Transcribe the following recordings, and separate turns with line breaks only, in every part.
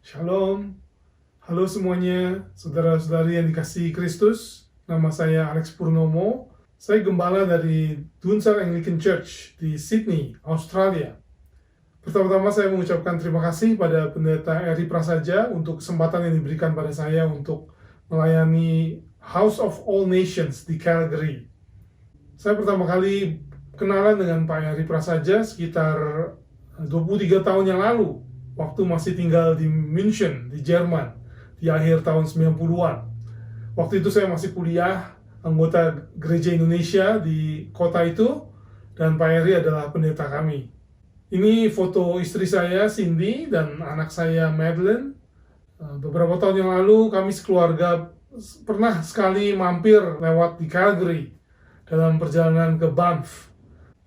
Shalom, halo semuanya, saudara-saudari yang dikasihi Kristus. Nama saya Alex Purnomo. Saya gembala dari Dunsar Anglican Church di Sydney, Australia. Pertama-tama saya mengucapkan terima kasih pada Pendeta Eri Prasaja untuk kesempatan yang diberikan pada saya untuk melayani House of All Nations di Calgary. Saya pertama kali kenalan dengan Pak Eri Prasaja sekitar 23 tahun yang lalu, waktu masih tinggal di München, di Jerman, di akhir tahun 90-an. Waktu itu saya masih kuliah, anggota Gereja Indonesia di kota itu, dan Pak Eri adalah pendeta kami. Ini foto istri saya, Cindy, dan anak saya, Madeline. Beberapa tahun yang lalu, kami sekeluarga pernah sekali mampir lewat di Calgary dalam perjalanan ke Banff.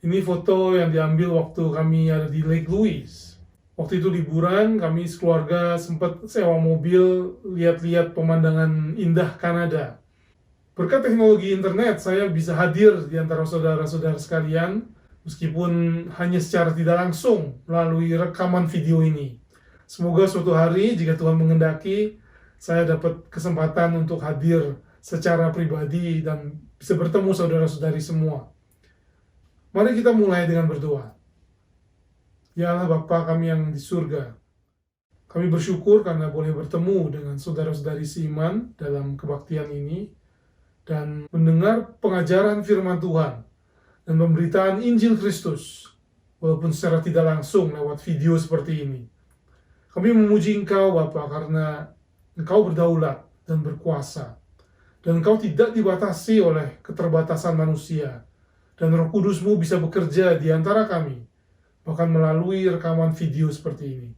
Ini foto yang diambil waktu kami ada di Lake Louise. Waktu itu liburan, kami sekeluarga sempat sewa mobil, lihat-lihat pemandangan indah Kanada. Berkat teknologi internet, saya bisa hadir di antara saudara-saudara sekalian, meskipun hanya secara tidak langsung melalui rekaman video ini. Semoga suatu hari, jika Tuhan mengendaki, saya dapat kesempatan untuk hadir secara pribadi dan bisa bertemu saudara-saudari semua. Mari kita mulai dengan berdoa. Ya Allah Bapa kami yang di surga, kami bersyukur karena boleh bertemu dengan saudara-saudari seiman dalam kebaktian ini dan mendengar pengajaran firman Tuhan dan pemberitaan Injil Kristus, walaupun secara tidak langsung lewat video seperti ini. Kami memuji Engkau Bapa karena Engkau berdaulat dan berkuasa, dan Engkau tidak dibatasi oleh keterbatasan manusia, dan Roh Kudus-Mu bisa bekerja di antara kami, bahkan melalui rekaman video seperti ini.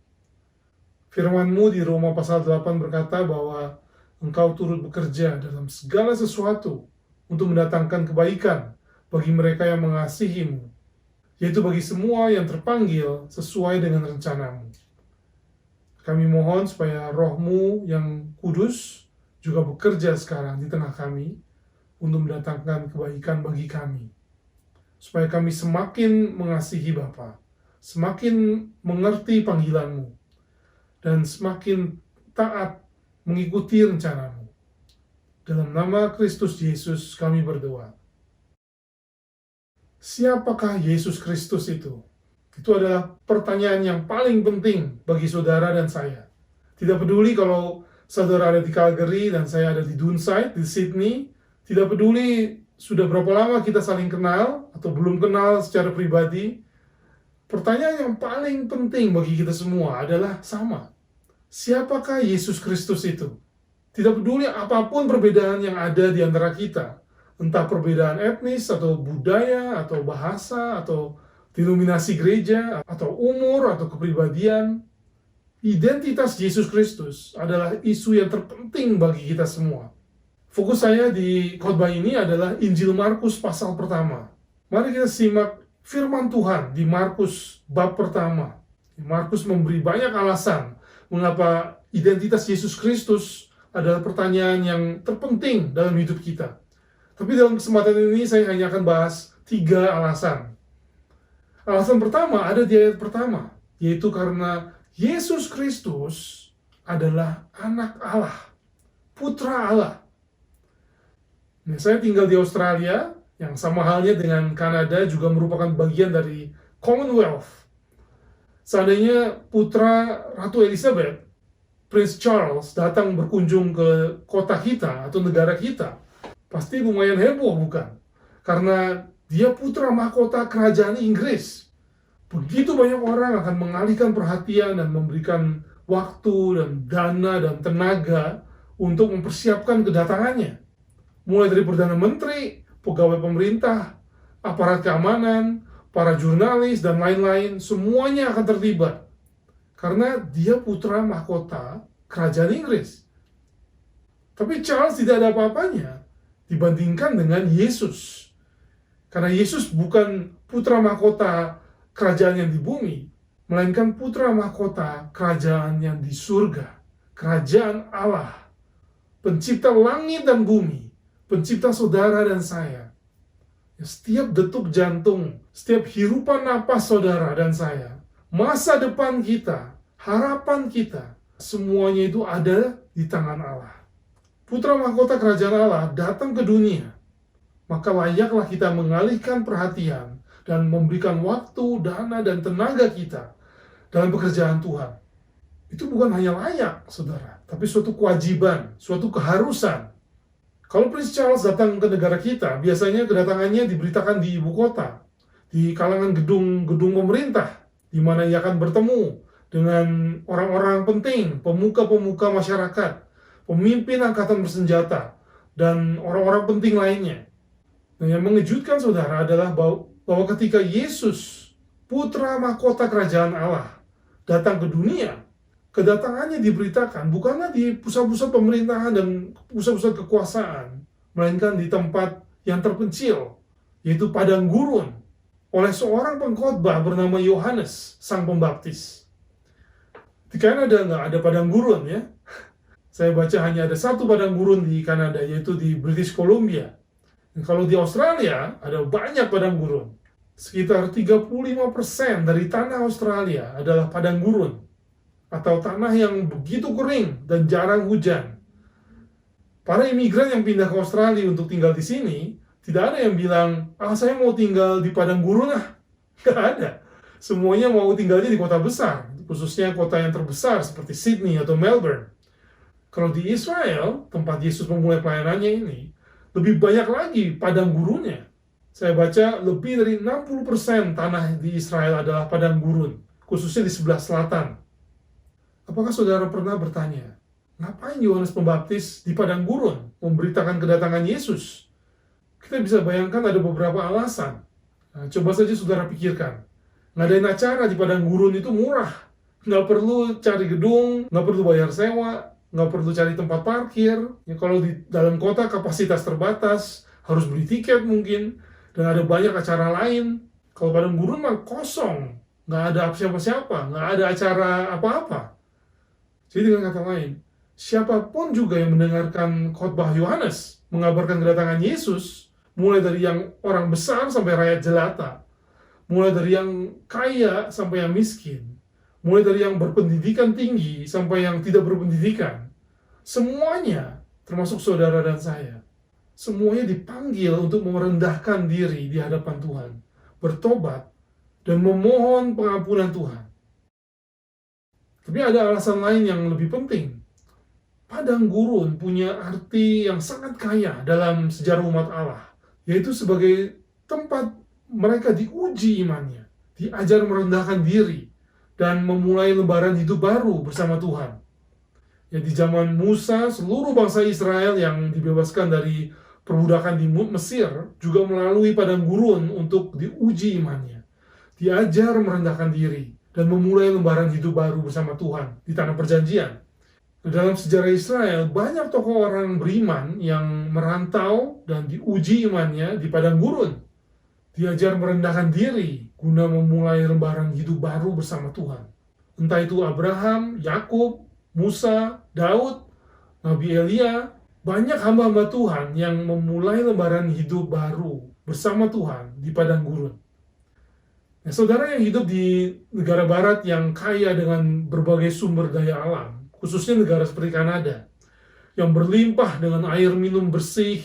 Firman-Mu di Roma pasal 8 berkata bahwa Engkau turut bekerja dalam segala sesuatu untuk mendatangkan kebaikan bagi mereka yang mengasihi-Mu, yaitu bagi semua yang terpanggil sesuai dengan rencana-Mu. Kami mohon supaya Roh-Mu yang kudus juga bekerja sekarang di tengah kami untuk mendatangkan kebaikan bagi kami, supaya kami semakin mengasihi Bapa, semakin mengerti panggilan-Mu, dan semakin taat mengikuti rencana-Mu. Dalam nama Kristus Yesus kami berdoa. Siapakah Yesus Kristus itu? Itu adalah pertanyaan yang paling penting bagi saudara dan saya. Tidak peduli kalau saudara ada di Calgary dan saya ada di Dunside, di Sydney. Tidak peduli sudah berapa lama kita saling kenal atau belum kenal secara pribadi. Pertanyaan yang paling penting bagi kita semua adalah sama. Siapakah Yesus Kristus itu? Tidak peduli apapun perbedaan yang ada di antara kita, entah perbedaan etnis, atau budaya, atau bahasa, atau denominasi gereja, atau umur, atau kepribadian. Identitas Yesus Kristus adalah isu yang terpenting bagi kita semua. Fokus saya di khotbah ini adalah Injil Markus pasal pertama. Mari kita simak firman Tuhan di Markus bab pertama. Markus memberi banyak alasan mengapa identitas Yesus Kristus adalah pertanyaan yang terpenting dalam hidup kita. Tapi dalam kesempatan ini saya hanya akan bahas 3 alasan. Alasan pertama ada di ayat pertama, yaitu karena Yesus Kristus adalah anak Allah, putra Allah. Nah, saya tinggal di Australia, yang sama halnya dengan Kanada juga merupakan bagian dari Commonwealth. Seandainya putra Ratu Elizabeth, Prince Charles, datang berkunjung ke kota kita atau negara kita, pasti lumayan heboh, bukan? Karena dia putra mahkota kerajaan Inggris. Begitu banyak orang akan mengalihkan perhatian dan memberikan waktu dan dana dan tenaga untuk mempersiapkan kedatangannya. Mulai dari Perdana Menteri, pegawai pemerintah, aparat keamanan, para jurnalis, dan lain-lain, semuanya akan terlibat. Karena dia putra mahkota kerajaan Inggris. Tapi Charles tidak ada apa-apanya dibandingkan dengan Yesus. Karena Yesus bukan putra mahkota kerajaan yang di bumi, melainkan putra mahkota kerajaan yang di surga. Kerajaan Allah, pencipta langit dan bumi, pencipta saudara dan saya. Setiap detuk jantung, setiap hirupan napas saudara dan saya, masa depan kita, harapan kita, semuanya itu ada di tangan Allah. Putra mahkota kerajaan Allah datang ke dunia, maka layaklah kita mengalihkan perhatian dan memberikan waktu, dana, dan tenaga kita dalam pekerjaan Tuhan. Itu bukan hanya layak, saudara, tapi suatu kewajiban, suatu keharusan. Kalau Prince Charles datang ke negara kita, biasanya kedatangannya diberitakan di ibu kota, di kalangan gedung-gedung pemerintah, di mana ia akan bertemu dengan orang-orang penting, pemuka-pemuka masyarakat, pemimpin angkatan bersenjata, dan orang-orang penting lainnya. Nah, yang mengejutkan saudara adalah bahwa ketika Yesus, putra mahkota kerajaan Allah, datang ke dunia, kedatangannya diberitakan bukanlah di pusat-pusat pemerintahan dan pusat-pusat kekuasaan, melainkan di tempat yang terpencil, yaitu padang gurun, oleh seorang pengkhotbah bernama Yohanes, sang pembaptis. Di Kanada nggak ada padang gurun ya. Saya baca hanya ada satu padang gurun di Kanada, yaitu di British Columbia. Dan kalau di Australia, ada banyak padang gurun. Sekitar 35% dari tanah Australia adalah padang gurun, atau tanah yang begitu kering dan jarang hujan. Para imigran yang pindah ke Australia untuk tinggal di sini, tidak ada yang bilang, saya mau tinggal di padang gurun Nggak ada. Semuanya mau tinggalnya di kota besar, khususnya kota yang terbesar seperti Sydney atau Melbourne. Kalau di Israel, tempat Yesus memulai pelayanannya ini, lebih banyak lagi padang gurunnya. Saya baca lebih dari 60% tanah di Israel adalah padang gurun, khususnya di sebelah selatan. Apakah saudara pernah bertanya, ngapain Yohanes Pembaptis di padang gurun memberitakan kedatangan Yesus? Kita bisa bayangkan ada beberapa alasan. Nah, coba saja saudara pikirkan. Ngadain acara di padang gurun itu murah. Nggak perlu cari gedung, nggak perlu bayar sewa, nggak perlu cari tempat parkir. Ya, kalau di dalam kota kapasitas terbatas, harus beli tiket mungkin, dan ada banyak acara lain. Kalau padang gurun mah kosong, nggak ada siapa-siapa, nggak ada acara apa-apa. Jadi dengan kata lain, siapapun juga yang mendengarkan khotbah Yohanes mengabarkan kedatangan Yesus, mulai dari yang orang besar sampai rakyat jelata, mulai dari yang kaya sampai yang miskin, mulai dari yang berpendidikan tinggi sampai yang tidak berpendidikan, semuanya, termasuk saudara dan saya, semuanya dipanggil untuk merendahkan diri di hadapan Tuhan, bertobat, dan memohon pengampunan Tuhan. Tapi ada alasan lain yang lebih penting. Padang gurun punya arti yang sangat kaya dalam sejarah umat Allah, yaitu sebagai tempat mereka diuji imannya, diajar merendahkan diri, dan memulai lembaran hidup baru bersama Tuhan. Ya, di zaman Musa, seluruh bangsa Israel yang dibebaskan dari perbudakan di Mesir juga melalui padang gurun untuk diuji imannya, diajar merendahkan diri, dan memulai lembaran hidup baru bersama Tuhan di tanah perjanjian. Dalam sejarah Israel, banyak tokoh orang beriman yang merantau dan diuji imannya di padang gurun. Diajar merendahkan diri guna memulai lembaran hidup baru bersama Tuhan. Entah itu Abraham, Yakub, Musa, Daud, Nabi Elia, banyak hamba-hamba Tuhan yang memulai lembaran hidup baru bersama Tuhan di padang gurun. Nah, saudara yang hidup di negara barat yang kaya dengan berbagai sumber daya alam, khususnya negara seperti Kanada, yang berlimpah dengan air minum bersih,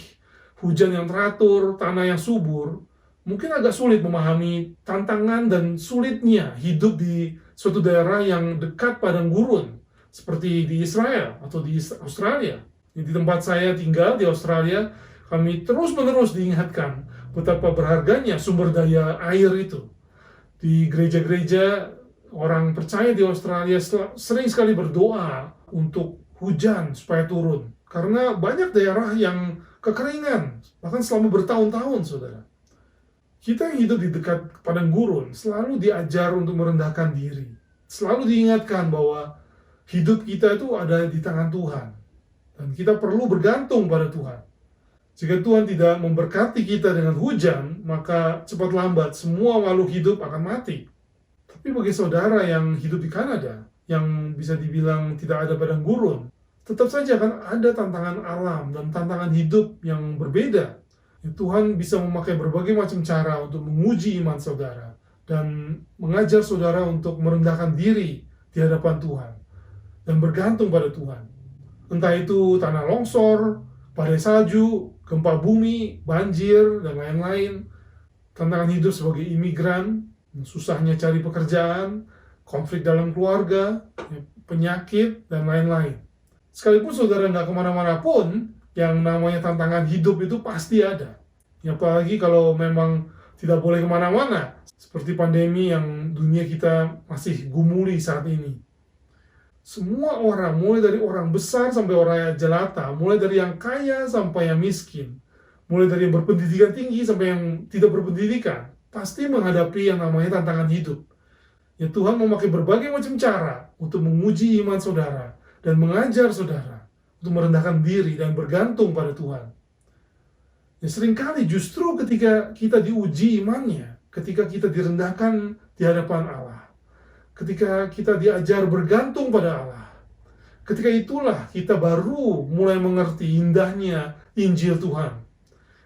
hujan yang teratur, tanah yang subur, mungkin agak sulit memahami tantangan dan sulitnya hidup di suatu daerah yang dekat padang gurun, seperti di Israel atau di Australia. Di tempat saya tinggal di Australia, kami terus-menerus diingatkan betapa berharganya sumber daya air itu. Di gereja-gereja, orang percaya di Australia sering sekali berdoa untuk hujan supaya turun. Karena banyak daerah yang kekeringan, bahkan selama bertahun-tahun, saudara. Kita yang hidup di dekat padang gurun selalu diajar untuk merendahkan diri. Selalu diingatkan bahwa hidup kita itu ada di tangan Tuhan. Dan kita perlu bergantung pada Tuhan. Jika Tuhan tidak memberkati kita dengan hujan, maka cepat lambat semua makhluk hidup akan mati. Tapi bagi saudara yang hidup di Kanada, yang bisa dibilang tidak ada padang gurun, tetap saja akan ada tantangan alam dan tantangan hidup yang berbeda. Tuhan bisa memakai berbagai macam cara untuk menguji iman saudara dan mengajar saudara untuk merendahkan diri di hadapan Tuhan. dan bergantung pada Tuhan. Entah itu tanah longsor, badai salju, gempa bumi, banjir, dan lain-lain. Tantangan hidup sebagai imigran, susahnya cari pekerjaan, konflik dalam keluarga, penyakit, dan lain-lain. Sekalipun saudara nggak kemana-mana pun, yang namanya tantangan hidup itu pasti ada. Apalagi kalau memang tidak boleh kemana-mana, seperti pandemi yang dunia kita masih gumuli saat ini. Semua orang, mulai dari orang besar sampai orang jelata, mulai dari yang kaya sampai yang miskin, mulai dari yang berpendidikan tinggi sampai yang tidak berpendidikan, pasti menghadapi yang namanya tantangan hidup. Ya, Tuhan memakai berbagai macam cara untuk menguji iman saudara dan mengajar saudara untuk merendahkan diri dan bergantung pada Tuhan. Ya, seringkali justru ketika kita diuji imannya, ketika kita direndahkan di hadapan Allah, ketika kita diajar bergantung pada Allah, ketika itulah kita baru mulai mengerti indahnya Injil Tuhan.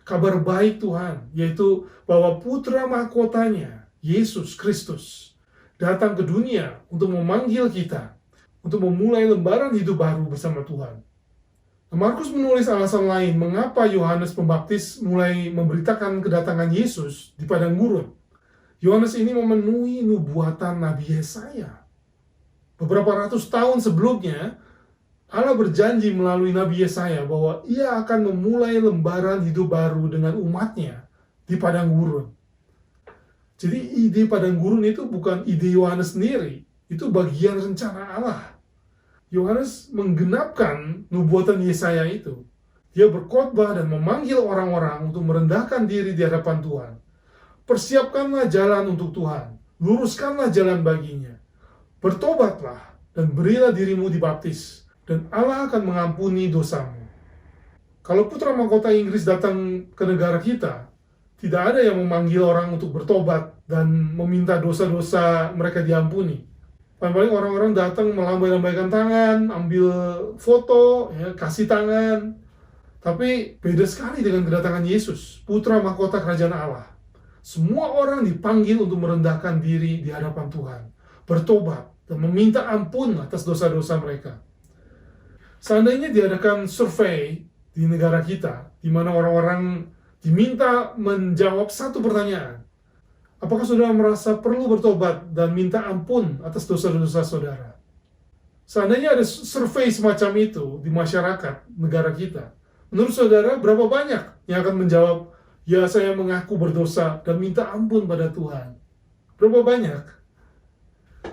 Kabar baik Tuhan, yaitu bahwa putra mahkotanya, Yesus Kristus, datang ke dunia untuk memanggil kita, untuk memulai lembaran hidup baru bersama Tuhan. Markus menulis alasan lain mengapa Yohanes Pembaptis mulai memberitakan kedatangan Yesus di padang gurun. Yohanes ini memenuhi nubuatan Nabi Yesaya. Beberapa ratus tahun sebelumnya, Allah berjanji melalui Nabi Yesaya bahwa ia akan memulai lembaran hidup baru dengan umatnya di padang gurun. Jadi ide padang gurun itu bukan ide Yohanes sendiri, itu bagian rencana Allah. Yohanes menggenapkan nubuatan Yesaya itu. Dia berkhotbah dan memanggil orang-orang untuk merendahkan diri di hadapan Tuhan. Persiapkanlah jalan untuk Tuhan, luruskanlah jalan baginya. Bertobatlah dan berilah dirimu dibaptis, dan Allah akan mengampuni dosamu. Kalau putra mahkota Inggris datang ke negara kita, tidak ada yang memanggil orang untuk bertobat dan meminta dosa-dosa mereka diampuni. Paling-paling orang-orang datang melambai-lambaikan tangan, ambil foto, ya, kasih tangan. Tapi beda sekali dengan kedatangan Yesus, putra mahkota kerajaan Allah. Semua orang dipanggil untuk merendahkan diri di hadapan Tuhan, bertobat, dan meminta ampun atas dosa-dosa mereka. Seandainya diadakan survei di negara kita, di mana orang-orang diminta menjawab satu pertanyaan, apakah saudara merasa perlu bertobat dan minta ampun atas dosa-dosa saudara? Seandainya ada survei semacam itu di masyarakat negara kita, menurut saudara berapa banyak yang akan menjawab, ya, saya mengaku berdosa dan minta ampun pada Tuhan? Berapa banyak?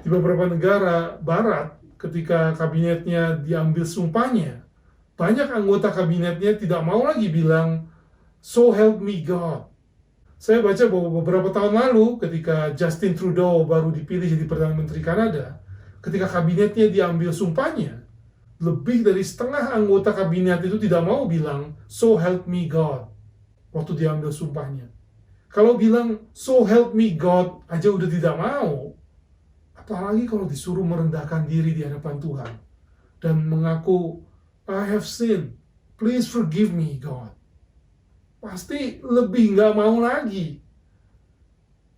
Di beberapa negara barat, ketika kabinetnya diambil sumpahnya, banyak anggota kabinetnya tidak mau lagi bilang, "So help me God." Saya baca bahwa beberapa tahun lalu, ketika Justin Trudeau baru dipilih jadi Perdana Menteri Kanada, ketika kabinetnya diambil sumpahnya, lebih dari setengah anggota kabinet itu tidak mau bilang, "So help me God." Waktu diambil sumpahnya. Kalau bilang, "So help me God" aja udah tidak mau, apalagi kalau disuruh merendahkan diri di hadapan Tuhan dan mengaku, "I have sinned, please forgive me God." Pasti lebih nggak mau lagi.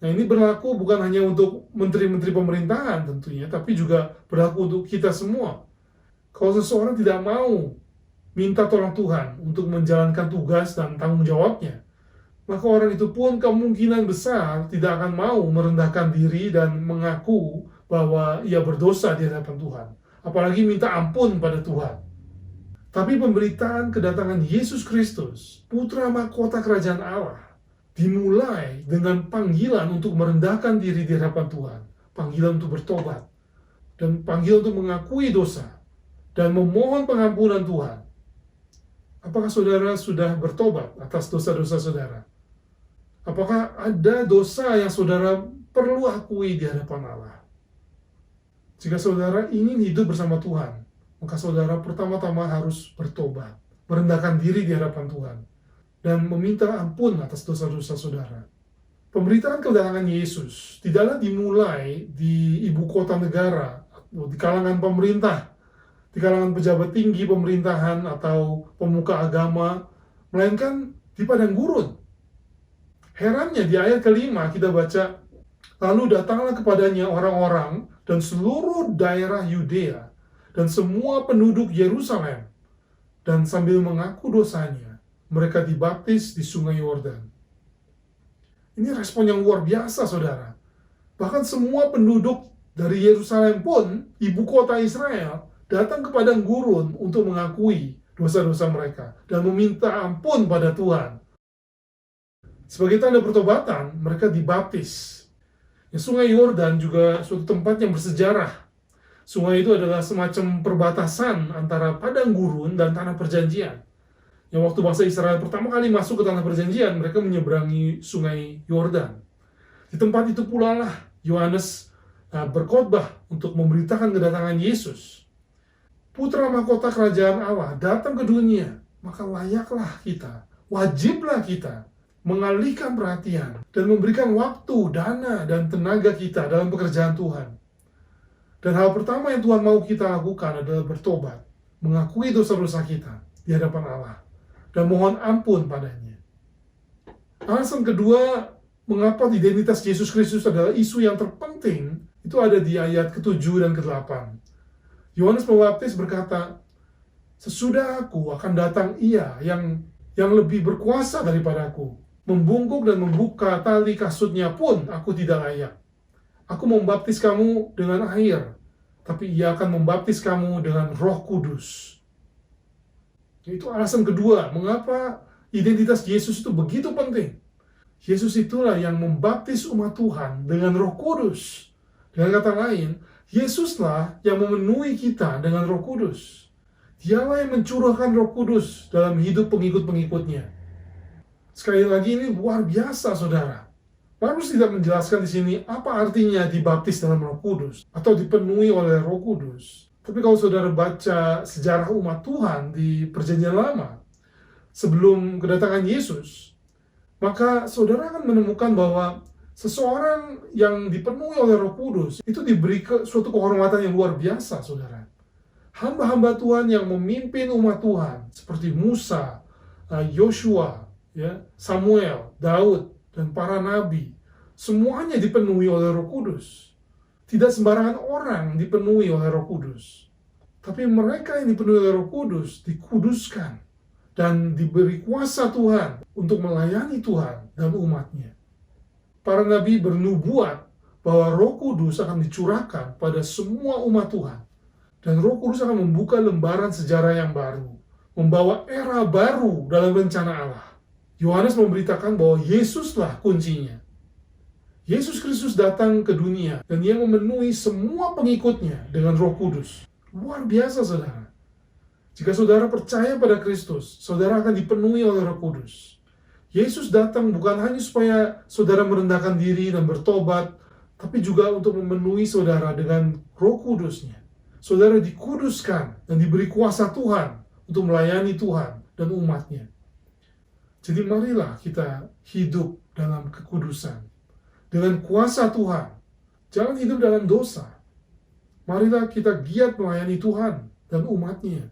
Nah, ini berlaku bukan hanya untuk menteri-menteri pemerintahan tentunya, tapi juga berlaku untuk kita semua. Kalau seseorang tidak mau minta tolong Tuhan untuk menjalankan tugas dan tanggung jawabnya, maka orang itu pun kemungkinan besar tidak akan mau merendahkan diri dan mengaku bahwa ia berdosa di hadapan Tuhan, apalagi minta ampun pada Tuhan. Tapi pemberitaan kedatangan Yesus Kristus, putra mahkota kerajaan Allah, dimulai dengan panggilan untuk merendahkan diri di hadapan Tuhan, panggilan untuk bertobat, dan panggilan untuk mengakui dosa, dan memohon pengampunan Tuhan. Apakah saudara sudah bertobat atas dosa-dosa saudara? Apakah ada dosa yang saudara perlu akui di hadapan Allah? Jika saudara ingin hidup bersama Tuhan, maka saudara pertama-tama harus bertobat, merendahkan diri di hadapan Tuhan, dan meminta ampun atas dosa-dosa saudara. Pemberitaan kedatangan Yesus tidaklah dimulai di ibu kota negara, atau di kalangan pemerintah, di kalangan pejabat tinggi pemerintahan atau pemuka agama, melainkan di padang gurun. Herannya di ayat kelima kita baca, "Lalu datanglah kepadanya orang-orang dan seluruh daerah Yudea dan semua penduduk Yerusalem. Dan sambil mengaku dosanya, mereka dibaptis di Sungai Yordan. Ini respon yang luar biasa, saudara. Bahkan semua penduduk dari Yerusalem pun, ibu kota Israel, datang ke padang gurun untuk mengakui dosa-dosa mereka dan meminta ampun pada Tuhan. Sebagai tanda pertobatan, mereka dibaptis. Ya, Sungai Yordan juga suatu tempat yang bersejarah. Sungai itu adalah semacam perbatasan antara padang gurun dan tanah perjanjian. Yang waktu bangsa Israel pertama kali masuk ke tanah perjanjian, mereka menyeberangi Sungai Yordan. Di tempat itu pula lah Yohanes berkhotbah untuk memberitakan kedatangan Yesus. Putra mahkota kerajaan Allah datang ke dunia, maka layaklah kita, wajiblah kita mengalihkan perhatian dan memberikan waktu, dana, dan tenaga kita dalam pekerjaan Tuhan. Dan hal pertama yang Tuhan mau kita lakukan adalah bertobat, mengakui dosa-dosa kita di hadapan Allah, dan mohon ampun padanya. Alasan kedua, mengapa identitas Yesus Kristus adalah isu yang terpenting, itu ada di ayat ke-7 dan ke-8. Yohanes Pembaptis berkata, "Sesudah aku akan datang Ia yang lebih berkuasa daripadaku. Membungkuk dan membuka tali kasutnya pun aku tidak layak. Aku membaptis kamu dengan air, tapi Ia akan membaptis kamu dengan Roh Kudus." Itu alasan kedua, mengapa identitas Yesus itu begitu penting. Yesus itulah yang membaptis umat Tuhan dengan Roh Kudus. Dengan kata lain, Yesuslah yang memenuhi kita dengan Roh Kudus. Dialah yang mencurahkan Roh Kudus dalam hidup pengikut-pengikutnya. Sekali lagi, ini luar biasa, saudara. Paulus tidak menjelaskan di sini apa artinya dibaptis dalam Roh Kudus atau dipenuhi oleh Roh Kudus. Tapi kalau saudara baca sejarah umat Tuhan di Perjanjian Lama sebelum kedatangan Yesus, maka saudara akan menemukan bahwa seseorang yang dipenuhi oleh Roh Kudus itu diberi suatu kehormatan yang luar biasa, saudara. Hamba-hamba Tuhan yang memimpin umat Tuhan seperti Musa, Yosua, Samuel, Daud, dan para nabi, semuanya dipenuhi oleh Roh Kudus. Tidak sembarangan orang dipenuhi oleh Roh Kudus. Tapi mereka yang dipenuhi oleh Roh Kudus dikuduskan dan diberi kuasa Tuhan untuk melayani Tuhan dan umatnya. Para nabi bernubuat bahwa Roh Kudus akan dicurahkan pada semua umat Tuhan. Dan Roh Kudus akan membuka lembaran sejarah yang baru, membawa era baru dalam rencana Allah. Yohanes memberitakan bahwa Yesuslah kuncinya. Yesus Kristus datang ke dunia dan Ia memenuhi semua pengikutnya dengan Roh Kudus. Luar biasa, saudara. Jika saudara percaya pada Kristus, saudara akan dipenuhi oleh Roh Kudus. Yesus datang bukan hanya supaya saudara merendahkan diri dan bertobat, tapi juga untuk memenuhi saudara dengan Roh Kudusnya. Saudara dikuduskan dan diberi kuasa Tuhan untuk melayani Tuhan dan umatnya. Jadi marilah kita hidup dalam kekudusan, dengan kuasa Tuhan. Jangan hidup dalam dosa. Marilah kita giat melayani Tuhan dan umatnya.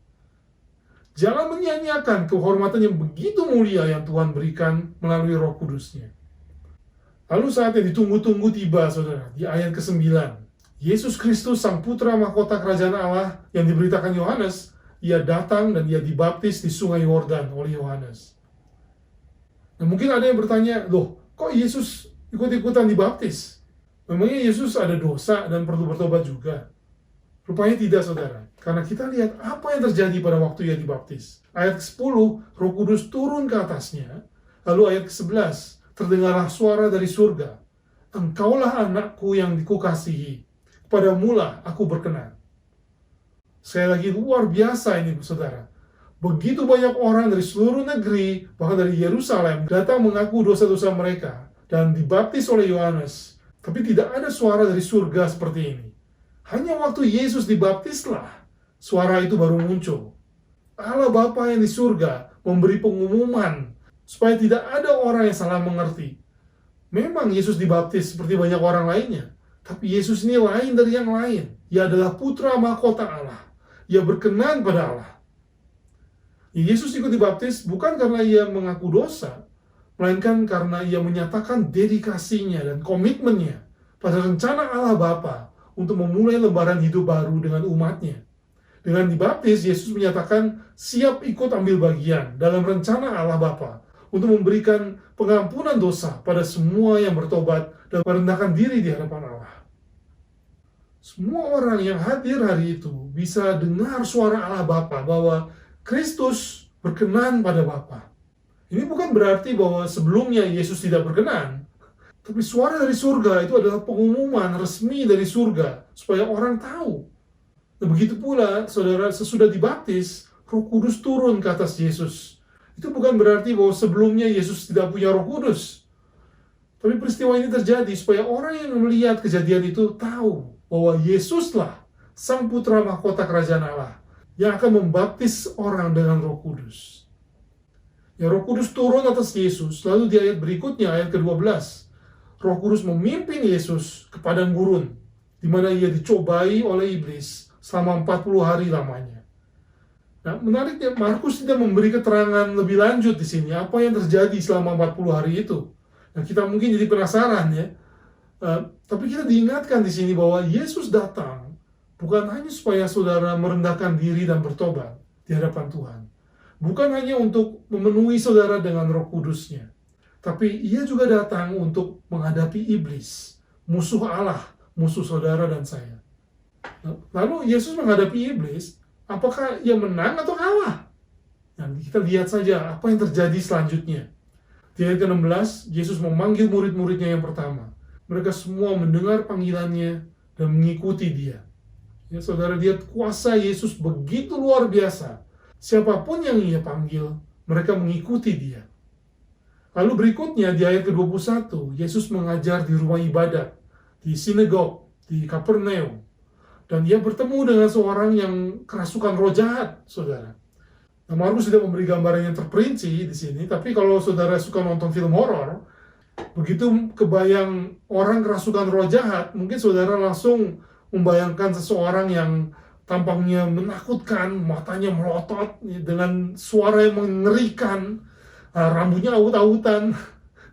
Jangan menyia-nyiakan kehormatan yang begitu mulia yang Tuhan berikan melalui Roh Kudusnya. Lalu saat yang ditunggu-tunggu tiba, saudara, di ayat ke-9. Yesus Kristus, Sang Putra Mahkota Kerajaan Allah yang diberitakan Yohanes, Ia datang dan Ia dibaptis di Sungai Yordan oleh Yohanes. Nah, mungkin ada yang bertanya, loh, kok Yesus ikut-ikutan dibaptis? Memangnya Yesus ada dosa dan perlu bertobat juga? Rupanya tidak, saudara. Karena kita lihat apa yang terjadi pada waktu Ia dibaptis. Ayat ke-10, Roh Kudus turun ke atasnya. Lalu ayat ke-11, terdengarlah suara dari surga. Engkaulah anakku yang dikukasihi. Kepadamulah aku berkenan. Sekali lagi, luar biasa ini, saudara. Begitu banyak orang dari seluruh negeri, bahkan dari Yerusalem, datang mengaku dosa-dosa mereka dan dibaptis oleh Yohanes. Tapi tidak ada suara dari surga seperti ini. Hanya waktu Yesus dibaptislah, suara itu baru muncul. Allah Bapa yang di surga memberi pengumuman supaya tidak ada orang yang salah mengerti. Memang Yesus dibaptis seperti banyak orang lainnya, tapi Yesus ini lain dari yang lain. Ia adalah Putra Mahkota Allah. Ia berkenan pada Allah. Yesus ikut dibaptis bukan karena Ia mengaku dosa, melainkan karena Ia menyatakan dedikasinya dan komitmennya pada rencana Allah Bapa untuk memulai lembaran hidup baru dengan umatnya. Dengan dibaptis, Yesus menyatakan siap ikut ambil bagian dalam rencana Allah Bapa untuk memberikan pengampunan dosa pada semua yang bertobat dan merendahkan diri di hadapan Allah. Semua orang yang hadir hari itu bisa dengar suara Allah Bapa bahwa Kristus berkenan pada Bapa. Ini bukan berarti bahwa sebelumnya Yesus tidak berkenan, tapi suara dari surga itu adalah pengumuman resmi dari surga supaya orang tahu. Nah, begitu pula, saudara, sesudah dibaptis, Roh Kudus turun ke atas Yesus. Itu bukan berarti bahwa sebelumnya Yesus tidak punya Roh Kudus. Tapi peristiwa ini terjadi supaya orang yang melihat kejadian itu tahu bahwa Yesuslah Sang Putra Mahkota Kerajaan Allah yang akan membaptis orang dengan Roh Kudus. Ya, Roh Kudus turun atas Yesus, lalu di ayat berikutnya, ayat ke-12, Roh Kudus memimpin Yesus ke padang gurun, di mana ia dicobai oleh iblis selama 40 hari lamanya. Nah, menariknya, Markus tidak memberi keterangan lebih lanjut di sini apa yang terjadi selama 40 hari itu. Nah, kita mungkin jadi penasaran ya. Tapi kita diingatkan di sini bahwa Yesus datang bukan hanya supaya saudara merendahkan diri dan bertobat di hadapan Tuhan. Bukan hanya untuk memenuhi saudara dengan Roh Kudus-Nya, tapi ia juga datang untuk menghadapi iblis, musuh Allah, musuh saudara dan saya. Lalu Yesus menghadapi iblis, apakah ia menang atau kalah? Nah, kita lihat saja apa yang terjadi selanjutnya. Di ayat ke-16, Yesus memanggil murid-muridnya yang pertama. Mereka semua mendengar panggilannya dan mengikuti dia. Ya, saudara, lihat kuasa Yesus begitu luar biasa. Siapapun yang ia panggil, mereka mengikuti dia. Lalu berikutnya di ayat ke-21, Yesus mengajar di rumah ibadat, di sinagog, di Kapernaum. Dan ia bertemu dengan seorang yang kerasukan roh jahat, saudara. Nah, Markus tidak memberi gambaran yang terperinci di sini, tapi kalau saudara suka nonton film horor, begitu kebayang orang kerasukan roh jahat, mungkin saudara langsung membayangkan seseorang yang tampangnya menakutkan, matanya melotot, dengan suara yang mengerikan, rambutnya awut-awutan,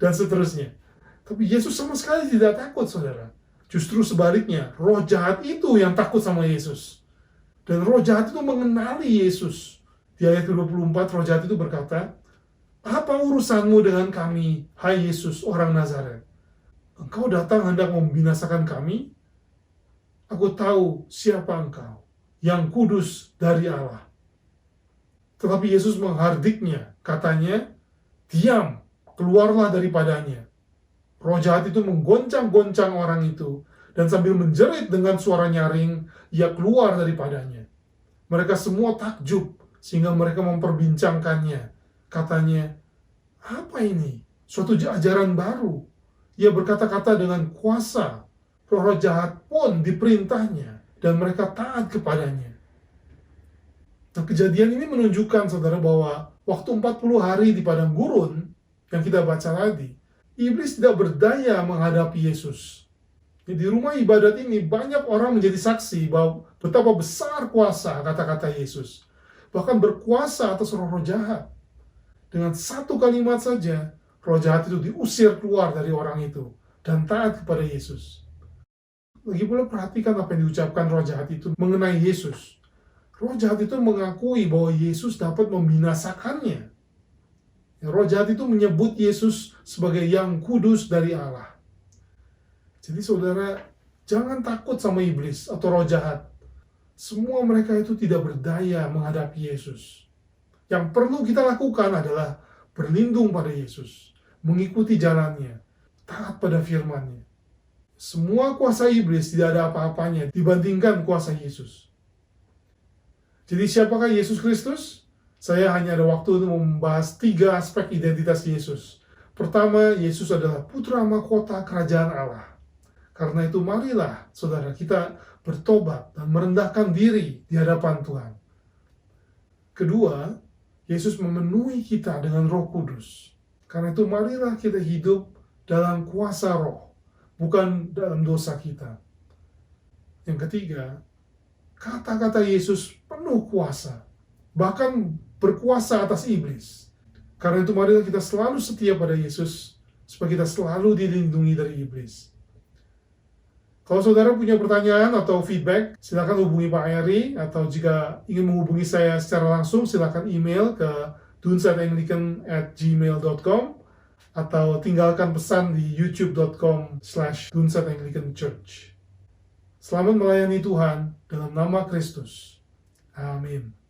dan seterusnya. Tapi Yesus sama sekali tidak takut, saudara. Justru sebaliknya, roh jahat itu yang takut sama Yesus. Dan roh jahat itu mengenali Yesus. Di ayat ke-24, roh jahat itu berkata, "Apa urusanmu dengan kami, hai Yesus, orang Nazaret? Engkau datang hendak membinasakan kami? Aku tahu siapa engkau, yang kudus dari Allah." Tetapi Yesus menghardiknya, katanya, "Diam, keluarlah daripadanya." Roh jahat itu menggoncang-goncang orang itu, dan sambil menjerit dengan suara nyaring, ia keluar daripadanya. Mereka semua takjub, sehingga mereka memperbincangkannya. Katanya, "Apa ini? Suatu ajaran baru. Ia berkata-kata dengan kuasa. Roh jahat pun diperintahnya, dan mereka taat kepadanya." Nah, kejadian ini menunjukkan, saudara, bahwa waktu 40 hari di padang gurun yang kita baca tadi, iblis tidak berdaya menghadapi Yesus. Di rumah ibadat ini banyak orang menjadi saksi bahwa betapa besar kuasa kata-kata Yesus. Bahkan berkuasa atas roh-roh jahat. Dengan satu kalimat saja, roh jahat itu diusir keluar dari orang itu dan taat kepada Yesus. Lagi pula perhatikan apa yang diucapkan roh jahat itu mengenai Yesus. Roh jahat itu mengakui bahwa Yesus dapat membinasakannya. Roh jahat itu menyebut Yesus sebagai yang kudus dari Allah. Jadi saudara, jangan takut sama iblis atau roh jahat. Semua mereka itu tidak berdaya menghadapi Yesus. Yang perlu kita lakukan adalah berlindung pada Yesus, mengikuti jalannya, taat pada firman-Nya. Semua kuasa iblis tidak ada apa-apanya dibandingkan kuasa Yesus. Jadi siapakah Yesus Kristus? Saya hanya ada waktu untuk membahas 3 aspek identitas Yesus. Pertama, Yesus adalah Putra Mahkota Kerajaan Allah. Karena itu marilah, saudara, kita bertobat dan merendahkan diri di hadapan Tuhan. Kedua, Yesus memenuhi kita dengan Roh Kudus. Karena itu marilah kita hidup dalam kuasa Roh, bukan dalam dosa kita. Yang ketiga, kata-kata Yesus penuh kuasa, bahkan berkuasa atas iblis. Karena itu marilah kita selalu setia pada Yesus, supaya kita selalu dilindungi dari iblis. Kalau saudara punya pertanyaan atau feedback, silakan hubungi Pak Eri, atau jika ingin menghubungi saya secara langsung, silakan email ke dunsatanglican@gmail.com atau tinggalkan pesan di youtube.com/dunsatanglicanchurch. Selamat melayani Tuhan dalam nama Kristus. Amin.